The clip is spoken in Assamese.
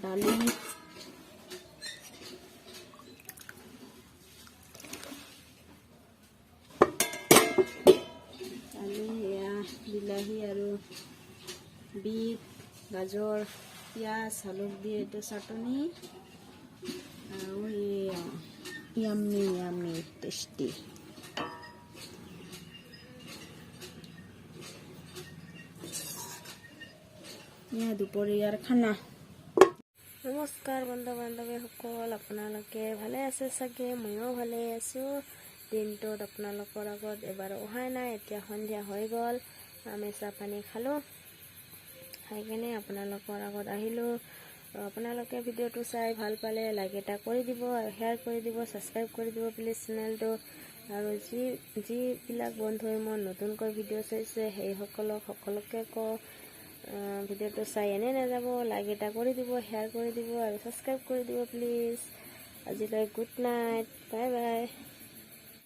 দালি বিলাহী আৰু বিট গাজৰ পিঁয়াজ হালধি দিয়ে এইটো চাটনি আৰু ইয়াম্মি ইয়াম্মি টেষ্টি দুপৰীয়াৰ খানা। নমস্কাৰ বন্ধু বান্ধৱীসকল, আপোনালোকে ভালে আছে চাগে? ময়ো ভালে আছোঁ। দিনটোত আপোনালোকৰ আগত এবাৰ অহাই নাই, এতিয়া সন্ধিয়া হৈ গ'ল। আমি চাহ পানী খালোঁ, খাই কিনে আপোনালোকৰ আগত আহিলোঁ। আপোনালোকে ভিডিঅ'টো চাই ভাল পালে লাইক এটা কৰি দিব আৰু শ্বেয়াৰ কৰি দিব, ছাবস্ক্ৰাইব কৰি দিব প্লিজ চেনেলটো। আৰু যিবিলাক বন্ধুৱে মোৰ নতুনকৈ ভিডিঅ' চাইছে সকলোকে কওঁ, ভিডিঅ'টো চাই এনেই নাযাব, লাইক এটা কৰি দিব, শ্বেয়াৰ কৰি দিব আৰু ছাবস্ক্ৰাইব কৰি দিব প্লিজ। আজিলৈ গুড নাইট, বাই বাই।